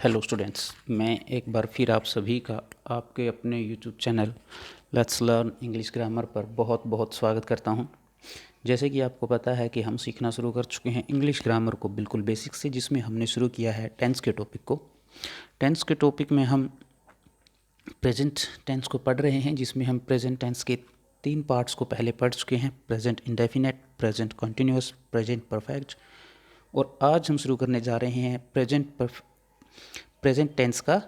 Hello students, मैं एक बार फिर आप सभी का आपके अपने YouTube channel let's learn English grammar पर बहुत बहुत स्वागत करता हूं। जैसे कि आपको पता है कि हम सीखना शुरू कर चुके हैं इंग्लिश ग्रामर को बिल्कुल बेसिक से, जिसमें हमने शुरू किया है टेंस के टॉपिक को। टेंस के टॉपिक में हम प्रेजेंट टेंस को पढ़ रहे हैं, जिसमें हम प्रेजेंट टेंस के 3 पार्ट्स को पहले पढ़ चुके हैं: present indefinite, present continuous, present perfect. और आज हम शुरू करने जा रहे हैं प्रेजेंट टेंस का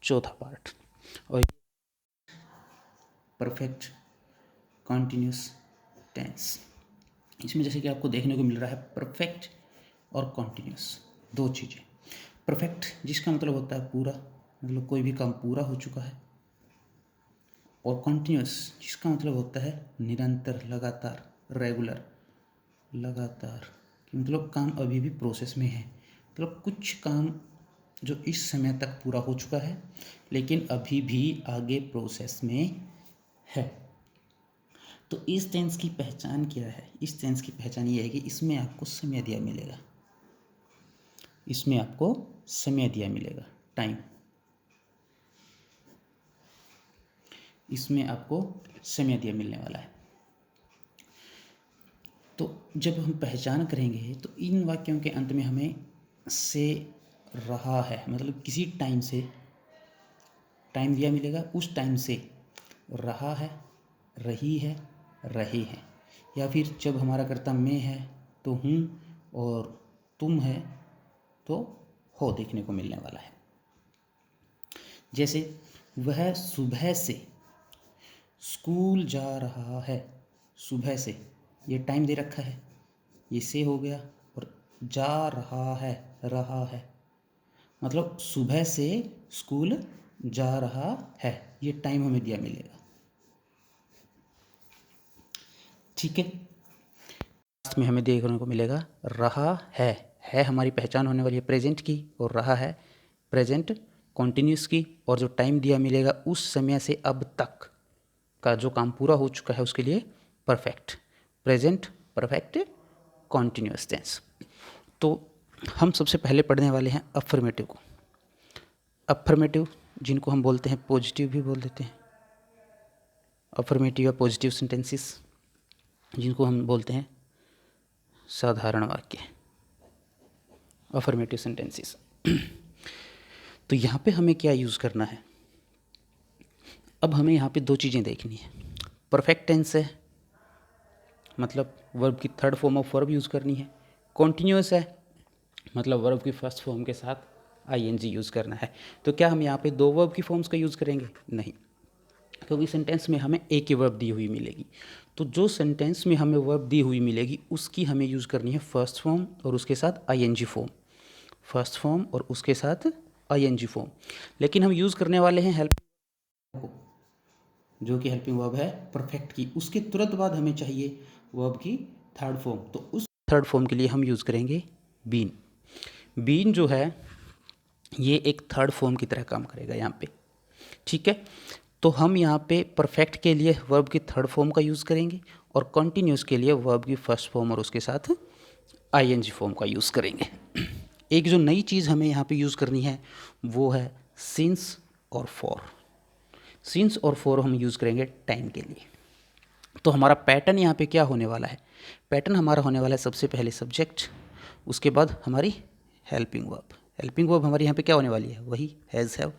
चौथा पार्ट, और परफेक्ट कॉन्टिन्यूस टेंस। इसमें जैसे कि आपको देखने को मिल रहा है परफेक्ट और कॉन्टिन्यूस दो चीज़ें। परफेक्ट जिसका मतलब होता है पूरा, मतलब कोई भी काम पूरा हो चुका है, और कॉन्टिन्यूस जिसका मतलब होता है निरंतर, लगातार, रेगुलर, लगातार, मतलब काम अभी भी प्रोसेस में है। मतलब कुछ काम जो इस समय तक पूरा हो चुका है लेकिन अभी भी आगे प्रोसेस में है। तो इस टेंस की पहचान क्या है? इस टेंस की पहचान ये है कि इसमें आपको समय दिया मिलेगा, इसमें आपको समय दिया मिलेगा, टाइम। इसमें आपको समय दिया मिलने वाला है। तो जब हम पहचान करेंगे तो इन वाक्यों के अंत में हमें से रहा है, मतलब किसी टाइम से टाइम दिया मिलेगा, उस टाइम से रहा है, रही है, रहे हैं। या फिर जब हमारा कर्ता मैं है तो हूँ, और तुम है तो हो देखने को मिलने वाला है। जैसे वह सुबह से स्कूल जा रहा है। सुबह से ये टाइम दे रखा है, ये से हो गया, और जा रहा है, मतलब सुबह से स्कूल जा रहा है, ये टाइम हमें दिया मिलेगा। ठीक है। लास्ट में हमें देखने को मिलेगा रहा है हमारी पहचान होने वाली है प्रेजेंट की, और रहा है प्रेजेंट कॉन्टिन्यूस की, और जो टाइम दिया मिलेगा उस समय से अब तक का जो काम पूरा हो चुका है उसके लिए perfect, present perfect continuous tense. तो हम सबसे पहले पढ़ने वाले हैं अफर्मेटिव को। अफर्मेटिव जिनको हम बोलते हैं पॉजिटिव भी बोल देते हैं, अफर्मेटिव या पॉजिटिव सेंटेंसेस, जिनको हम बोलते हैं साधारण वाक्य, अफर्मेटिव सेंटेंसेस। तो यहाँ पे हमें क्या यूज़ करना है? अब हमें यहाँ पे दो चीज़ें देखनी है। परफेक्ट टेंस है, मतलब वर्ब की third form of verb use करनी है। कॉन्टिन्यूअस है, मतलब वर्ब की फर्स्ट फॉर्म के साथ आईएनजी यूज़ करना है। तो क्या हम यहाँ पे दो वर्ब की फॉर्म्स का यूज़ करेंगे? नहीं, क्योंकि सेंटेंस में हमें एक ही वर्ब दी हुई मिलेगी। तो जो सेंटेंस में हमें वर्ब दी हुई मिलेगी उसकी हमें यूज़ करनी है फर्स्ट फॉर्म और उसके साथ आईएनजी फॉर्म, फर्स्ट फॉर्म और उसके साथ आईएनजी फॉर्म। लेकिन हम यूज़ करने वाले हैं हेल्पिंग को, जो कि हेल्पिंग वर्ब है परफेक्ट की। उसके तुरंत बाद हमें चाहिए वर्ब की थर्ड फॉर्म, तो उस थर्ड फॉर्म के लिए हम यूज़ करेंगे बीन। बीन जो है ये एक थर्ड फॉर्म की तरह काम करेगा यहाँ पे। ठीक है। तो हम यहाँ पे परफेक्ट के लिए वर्ब की थर्ड फॉर्म का यूज़ करेंगे, और कंटिन्यूस के लिए वर्ब की फर्स्ट फॉर्म और उसके साथ आईएनजी फॉर्म का यूज़ करेंगे। एक जो नई चीज़ हमें यहाँ पे यूज़ करनी है वो है सिंस और फॉर। सिंस और फॉर हम यूज़ करेंगे टाइम के लिए। तो हमारा पैटर्न यहाँ पे क्या होने वाला है? पैटर्न हमारा होने वाला है सबसे पहले सब्जेक्ट, उसके बाद हमारी हेल्पिंग वर्ब। हेल्पिंग वर्ब हमारी यहाँ पे क्या होने वाली है? वही हैज़ हैव।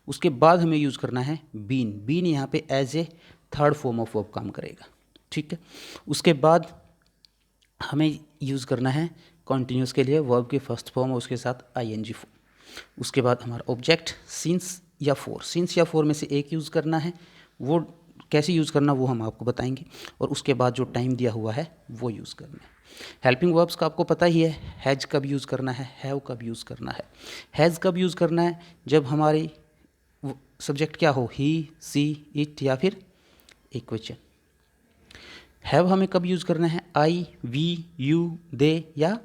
उसके बाद हमें यूज़ करना है बीन। बीन यहाँ पे as a third form of verb काम करेगा। ठीक है। उसके बाद हमें यूज़ करना है कॉन्टिन्यूस के लिए वर्ब की फर्स्ट फॉर्म और उसके साथ आईएनजी फॉर्म। उसके बाद हमारा ऑब्जेक्ट सिंस या फोर, सिंस या फोर में से एक यूज़ करना है। वो कैसे यूज़ करना वो हम आपको बताएंगे, और उसके बाद जो टाइम दिया हुआ है वो यूज़ करना है। हेल्पिंग वर्ब्स का आपको पता ही है, हैज कब यूज़ करना है, हैव कब यूज़ करना है। हैज़ कब यूज़ करना है? जब हमारी सब्जेक्ट क्या हो, ही, सी, इट या फिर इक्वेशन। हैव हमें कब यूज़ करना है? आई, वी, यू, दे या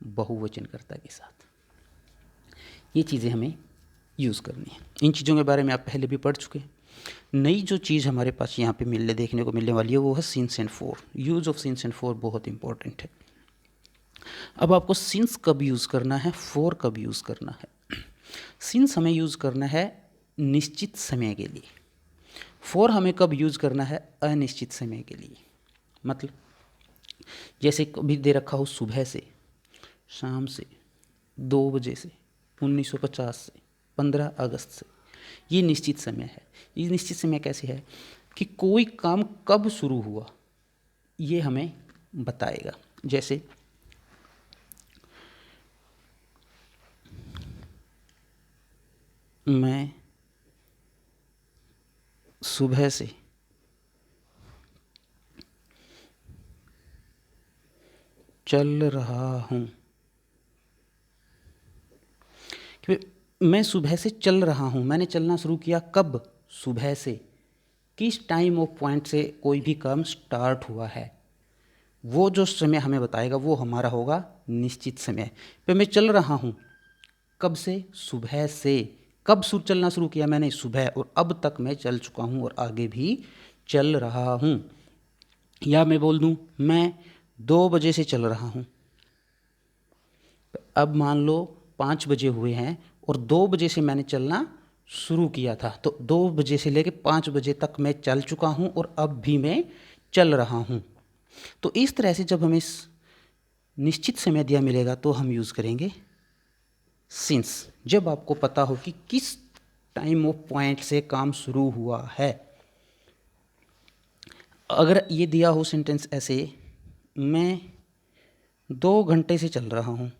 बहुवचनकर्ता के साथ। ये चीज़ें हमें यूज़ करनी है। इन चीज़ों के बारे में आप पहले भी पढ़ चुके हैं। नई जो चीज़ हमारे पास यहाँ पे देखने को मिलने वाली है वो है since and for. Use of since and for बहुत इंपॉर्टेंट है। अब आपको सिंस कब यूज़ करना है, फॉर कब यूज़ करना है। सिंस हमें यूज़ करना है निश्चित समय के लिए, फॉर हमें कब यूज़ करना है अनिश्चित समय के लिए। मतलब जैसे कभी दे रखा हो सुबह से, शाम से, 2 बजे से, 1950 से, 15 अगस्त से, ये निश्चित समय है। ये निश्चित समय कैसे है कि कोई काम कब शुरू हुआ ये हमें बताएगा। जैसे मैं सुबह से चल रहा हूँ, कि मैं सुबह से चल रहा हूँ, मैंने चलना शुरू किया कब? सुबह से। किस टाइम ऑफ पॉइंट से कोई भी काम स्टार्ट हुआ है, वो जो समय हमें बताएगा वो हमारा होगा निश्चित समय। पे मैं चल रहा हूँ कब से? सुबह से। कब चलना शुरू किया मैंने? सुबह, और अब तक मैं चल चुका हूँ और आगे भी चल रहा हूँ। या मैं बोल दूँ मैं 2 बजे से चल रहा हूँ। अब मान लो 5 बजे हुए हैं और 2 बजे से मैंने चलना शुरू किया था, तो 2 बजे से लेकर 5 बजे तक मैं चल चुका हूँ और अब भी मैं चल रहा हूँ। तो इस तरह से जब हमें निश्चित समय दिया मिलेगा तो हम यूज़ करेंगे सिंस। जब आपको पता हो कि किस टाइम ऑफ पॉइंट से काम शुरू हुआ है। अगर ये दिया हो सेंटेंस ऐसे, मैं 2 घंटे से चल रहा हूँ,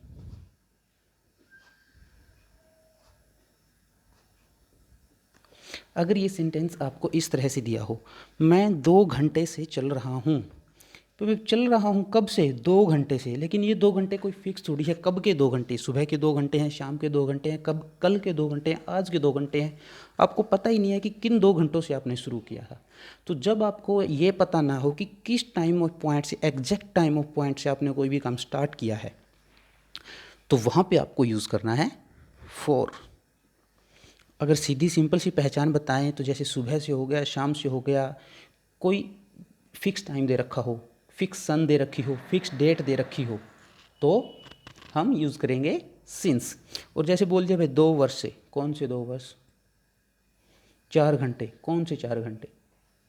अगर ये सेंटेंस आपको इस तरह से दिया हो, मैं 2 घंटे से चल रहा हूँ, तो मैं चल रहा हूँ कब से? 2 घंटे से। लेकिन ये 2 घंटे कोई फिक्स थोड़ी है, कब के 2 घंटे? सुबह के 2 घंटे हैं, शाम के 2 घंटे हैं, कब कल के 2 घंटे हैं, आज के 2 घंटे हैं। आपको पता ही नहीं है कि किन 2 घंटों से आपने शुरू किया है। तो जब आपको ये पता ना हो कि किस टाइम ऑफ पॉइंट से, एग्जैक्ट टाइम ऑफ पॉइंट से आपने कोई भी काम स्टार्ट किया है, तो वहाँ पे आपको यूज़ करना है फॉर। अगर सीधी सिंपल सी पहचान बताएं तो जैसे सुबह से हो गया, शाम से हो गया, कोई फिक्स टाइम दे रखा हो, फिक्स सन दे रखी हो, फिक्स डेट दे रखी हो, तो हम यूज़ करेंगे सिंस। और जैसे बोल दिया भाई 2 वर्ष से, कौन से 2 वर्ष? 4 घंटे, कौन से 4 घंटे?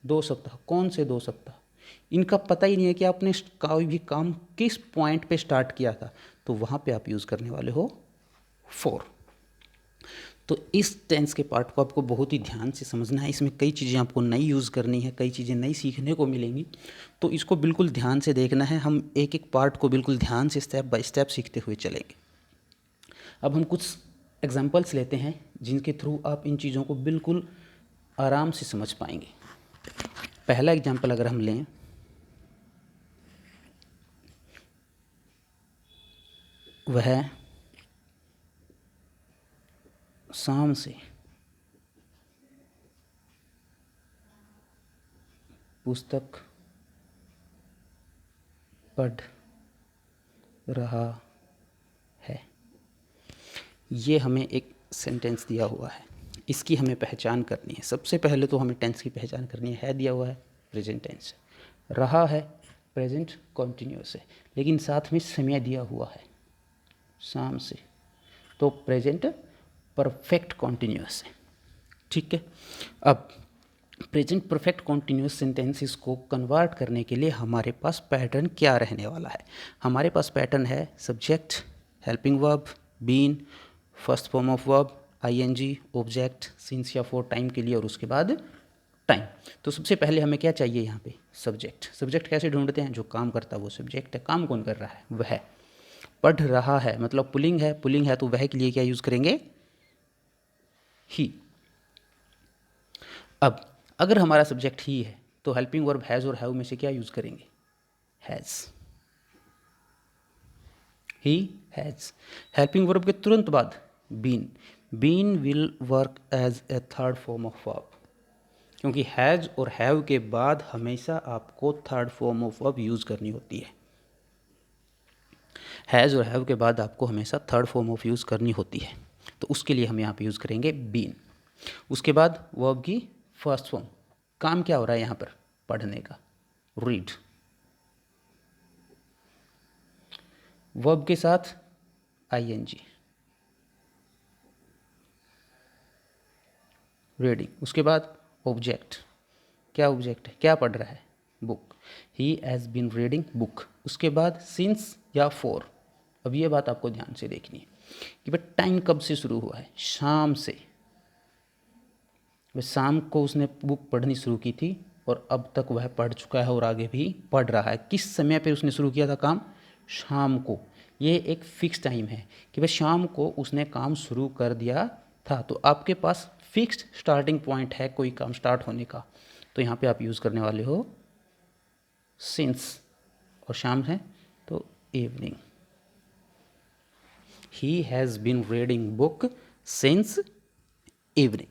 2 सप्ताह, कौन से 2 सप्ताह? इनका पता ही नहीं है कि आपने कोई भी काम किस पॉइंट पे स्टार्ट किया था, तो वहाँ पे आप यूज़ करने वाले हो फॉर। तो इस टेंस के पार्ट को आपको बहुत ही ध्यान से समझना है। इसमें कई चीज़ें आपको नई यूज़ करनी है, कई चीज़ें नई सीखने को मिलेंगी, तो इसको बिल्कुल ध्यान से देखना है। हम एक एक पार्ट को बिल्कुल ध्यान से स्टेप बाय स्टेप सीखते हुए चलेंगे। अब हम कुछ एग्जांपल्स लेते हैं जिनके थ्रू आप इन चीज़ों को बिल्कुल आराम से समझ पाएंगे। पहला एग्जांपल अगर हम लें, वह शाम से पुस्तक पढ़ रहा है। ये हमें एक सेंटेंस दिया हुआ है, इसकी हमें पहचान करनी है। सबसे पहले तो हमें टेंस की पहचान करनी है दिया हुआ है प्रेजेंट टेंस, रहा है प्रेजेंट कॉन्टिन्यूस है, लेकिन साथ में समय दिया हुआ है शाम से, तो प्रेजेंट परफेक्ट कॉन्टिन्यूस है। ठीक है। अब प्रेजेंट परफेक्ट कॉन्टिन्यूस सेंटेंसेस को कन्वर्ट करने के लिए हमारे पास पैटर्न क्या रहने वाला है? हमारे पास पैटर्न है subject, helping verb, been, first form of verb, ING, object, since या फॉर टाइम के लिए, और उसके बाद टाइम। तो सबसे पहले हमें क्या चाहिए यहाँ पे? सब्जेक्ट। सब्जेक्ट कैसे ढूंढते हैं? जो काम करता है वो सब्जेक्ट है। काम कौन कर रहा है? वह। पढ़ रहा है मतलब पुलिंग है, पुलिंग है तो वह के लिए क्या यूज़ करेंगे? ही। अब अगर हमारा सब्जेक्ट ही है तो हेल्पिंग वर्ब हैज़ और हैव में से क्या यूज़ करेंगे? Has. He has. Helping verb के तुरंत बाद been. Been will work as a third form of verb, क्योंकि हैज़ और हैव के बाद हमेशा आपको third form of verb use करनी होती है। हैज़ और हैव के बाद आपको हमेशा थर्ड फॉर्म ऑफ यूज़ करनी होती है, तो उसके लिए हम यहाँ पे यूज़ करेंगे बीन। उसके बाद वर्ब की फर्स्ट फॉर्म। काम क्या हो रहा है यहाँ पर? पढ़ने का, रीड। वर्ब के साथ आईएनजी, रीडिंग। उसके बाद ऑब्जेक्ट, क्या ऑब्जेक्ट है, क्या पढ़ रहा है, book. He has been reading book. उसके बाद सिंस या फॉर। अब ये बात आपको ध्यान से देखनी है कि भाई टाइम कब से शुरू हुआ है, शाम से। वह शाम को उसने बुक पढ़नी शुरू की थी और अब तक वह पढ़ चुका है और आगे भी पढ़ रहा है। किस समय पे उसने शुरू किया था काम, शाम को। ये एक फिक्स टाइम है कि भाई शाम को उसने काम शुरू कर दिया था। तो आपके पास फिक्स्ड स्टार्टिंग पॉइंट है कोई काम स्टार्ट होने का, तो यहाँ पे आप यूज़ करने वाले हो सिंस, और शाम है तो evening. He has been reading book since evening.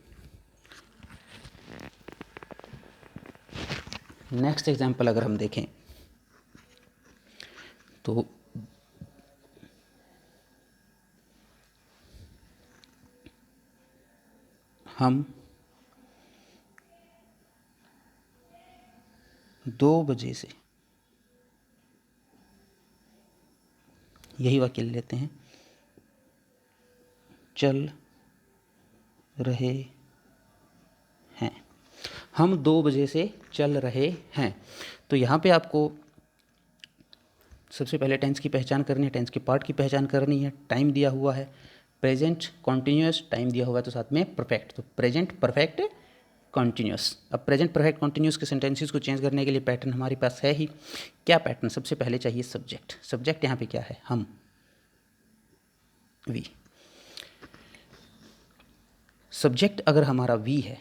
Next example अगर हम देखें तो हम 2 बजे से, यही वाक्य लेते हैं, चल रहे हैं। हम 2 बजे से चल रहे हैं। तो यहाँ पे आपको सबसे पहले टेंस की पहचान करनी है, टेंस के पार्ट की पहचान करनी है। टाइम दिया हुआ है प्रेजेंट कॉन्टिन्यूस, टाइम दिया हुआ है तो साथ में परफेक्ट, तो प्रेजेंट परफेक्ट कॉन्टिन्यूस। अब प्रेजेंट परफेक्ट कॉन्टिन्यूस के सेंटेंसेस को चेंज करने के लिए पैटर्न हमारे पास है ही। क्या पैटर्न, सबसे पहले चाहिए सब्जेक्ट। सब्जेक्ट यहाँ पे क्या है, हम, वी। सब्जेक्ट अगर हमारा वी है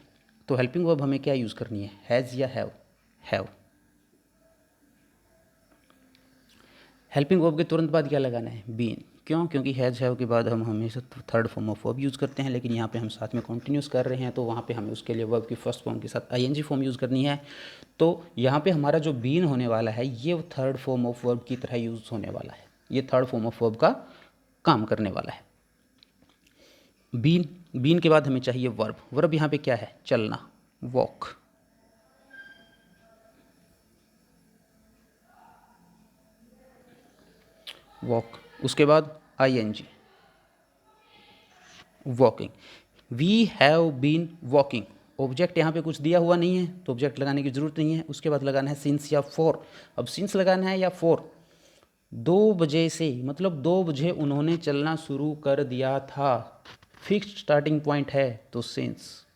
तो हेल्पिंग वर्ब हमें क्या यूज़ करनी है, हैज़ या हैव, हैव। हेल्पिंग वर्ब के तुरंत बाद क्या लगाना है, बीन। क्यों, क्योंकि हैज़ हैव के बाद हम हमेशा third form of verb use करते हैं, लेकिन यहाँ पे हम साथ में कॉन्टिन्यूस कर रहे हैं तो वहाँ पे हमें उसके लिए वर्ब की फर्स्ट फॉर्म के साथ आईएनजी फॉर्म यूज़ करनी है। तो यहाँ पे हमारा जो बीन होने वाला है ये थर्ड फॉर्म ऑफ वर्ब की तरह यूज़ होने वाला है, ये थर्ड फॉर्म ऑफ वर्ब का काम करने वाला है। बीन, बीन के बाद हमें चाहिए वर्ब। वर्ब यहाँ पे क्या है, चलना, वॉक। वॉक। उसके बाद ING, walking. We have been walking. Object यहाँ पे कुछ दिया हुआ नहीं है तो ऑब्जेक्ट लगाने की जरूरत नहीं है। उसके बाद लगाना है सिंस या फॉर। अब सिंस लगाना है या फॉर, 2 बजे से, मतलब 2 बजे उन्होंने चलना शुरू कर दिया था, फिक्स्ड स्टार्टिंग पॉइंट है तो सिंस।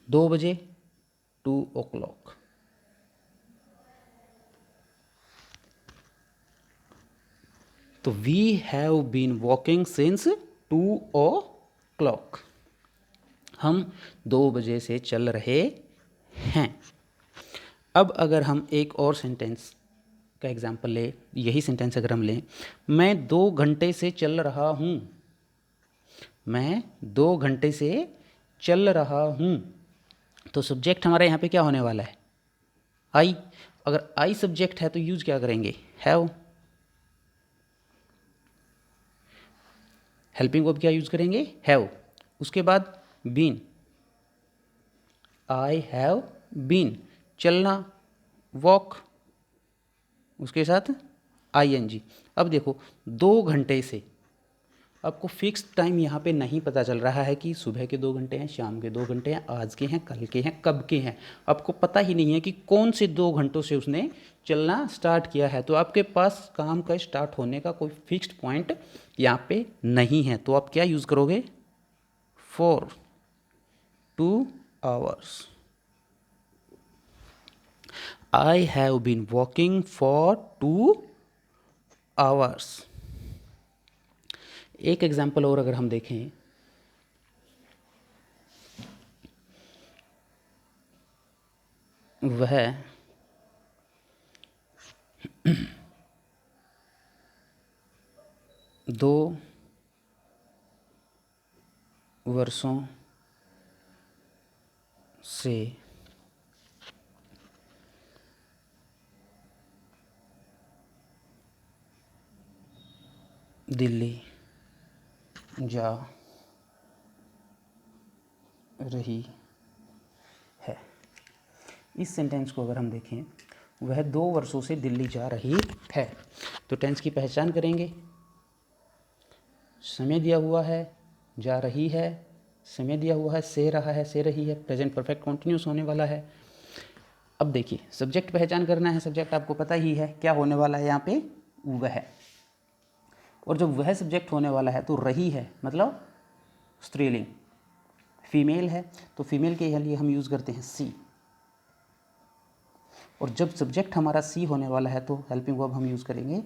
2 बजे, 2 o'clock। तो we have been walking since 2 o'clock। हम 2 बजे से चल रहे हैं। अब अगर हम एक और सेंटेंस का एग्जाम्पल लें, यही सेंटेंस अगर हम लें, मैं 2 घंटे से चल रहा हूँ, मैं 2 घंटे से चल रहा हूँ, तो सब्जेक्ट हमारा यहाँ पे क्या होने वाला है, आई। अगर आई सब्जेक्ट है तो यूज क्या करेंगे, हैव। हेल्पिंग वर्ब क्या यूज करेंगे, हैव। उसके बाद बीन, आई हैव बीन, चलना, वॉक, उसके साथ आईएनजी। अब देखो 2 घंटे से, आपको फिक्स टाइम यहाँ पे नहीं पता चल रहा है कि सुबह के 2 घंटे हैं, शाम के 2 घंटे हैं, आज के हैं, कल के हैं, कब के हैं। आपको पता ही नहीं है कि कौन से 2 घंटों से उसने चलना स्टार्ट किया है। तो आपके पास काम का स्टार्ट होने का कोई फिक्स्ड पॉइंट यहाँ पे नहीं है। तो आप क्या यूज़ करोगे, for 2 hours। I have been walking for 2 hours। एक एग्जाम्पल और अगर हम देखें, वह 2 वर्षों से दिल्ली जा रही है। इस सेंटेंस को अगर हम देखें, वह 2 वर्षों से दिल्ली जा रही है, तो टेंस की पहचान करेंगे, समय दिया हुआ है, जा रही है, समय दिया हुआ है, से रहा है, से रही है, प्रेजेंट परफेक्ट कंटिन्यूस होने वाला है। अब देखिए सब्जेक्ट पहचान करना है, सब्जेक्ट आपको पता ही है क्या होने वाला है यहाँ पे, वह। और जब वह सब्जेक्ट होने वाला है तो रही है मतलब स्त्रीलिंग, फीमेल है तो फीमेल के लिए हम यूज़ करते हैं सी। और जब सब्जेक्ट हमारा सी होने वाला है तो हेल्पिंग वर्ब हम यूज़ करेंगे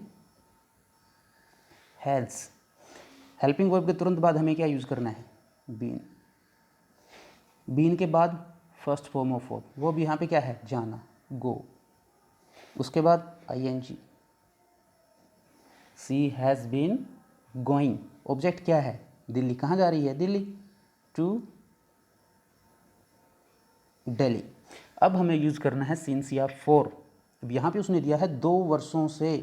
हैज़। हेल्पिंग वर्ब के तुरंत बाद हमें क्या यूज़ करना है, बीन। बीन के बाद फर्स्ट फॉर्म ऑफ वर्ब, वो भी यहाँ पे क्या है, जाना, गो। उसके बाद ING, she has been going. Object क्या है, दिल्ली। कहाँ जा रही है, दिल्ली, टू दिल्ली। अब हमें यूज़ करना है सिंस या फॉर। अब यहाँ पे उसने दिया है 2 वर्षों से,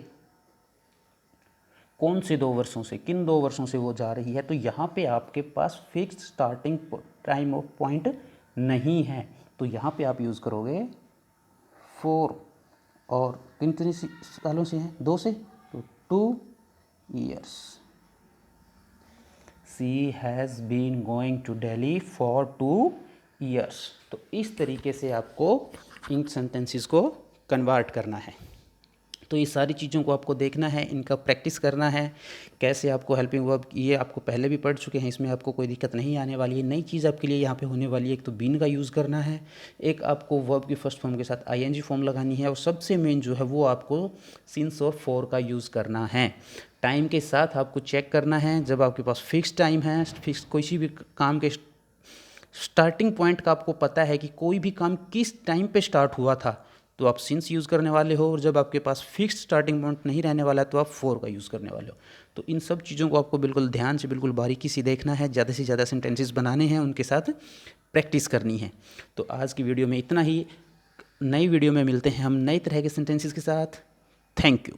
कौन से 2 वर्षों से, किन 2 वर्षों से वो जा रही है, तो यहाँ पे आपके पास fixed starting time of point नहीं है, तो यहाँ पे आप यूज़ करोगे फॉर। और कितने सालों से हैं, 2 से, तो 2 years। She has been going to Delhi for 2 years। तो इस तरीके से आपको इन सेंटेंसेस को कन्वर्ट करना है। तो ये सारी चीज़ों को आपको देखना है, इनका प्रैक्टिस करना है, कैसे आपको हेल्पिंग वर्ब, ये आपको पहले भी पढ़ चुके हैं, इसमें आपको कोई दिक्कत नहीं आने वाली है। नई चीज़ आपके लिए यहाँ पे होने वाली है, एक तो बीन का यूज़ करना है, एक आपको वर्ब की फर्स्ट फॉर्म के साथ आईएनजी फॉर्म लगानी है, और सबसे मेन जो है वो आपको सिंस और फॉर का यूज़ करना है। टाइम के साथ आपको चेक करना है, जब आपके पास फिक्स टाइम है, फिक्स कोई भी काम के स्टार्टिंग पॉइंट का आपको पता है कि कोई भी काम किस टाइम पे स्टार्ट हुआ था, तो आप सिंस यूज़ करने वाले हो, और जब आपके पास फिक्स्ड स्टार्टिंग पॉइंट नहीं रहने वाला है तो आप फॉर का यूज़ करने वाले हो। तो इन सब चीज़ों को आपको बिल्कुल ध्यान से, बिल्कुल बारीकी से देखना है, ज़्यादा से ज़्यादा सेंटेंसेस बनाने हैं, उनके साथ प्रैक्टिस करनी है। तो आज की वीडियो में इतना ही। नई वीडियो में मिलते हैं हम नई तरह के सेंटेंसेस के साथ। Thank you.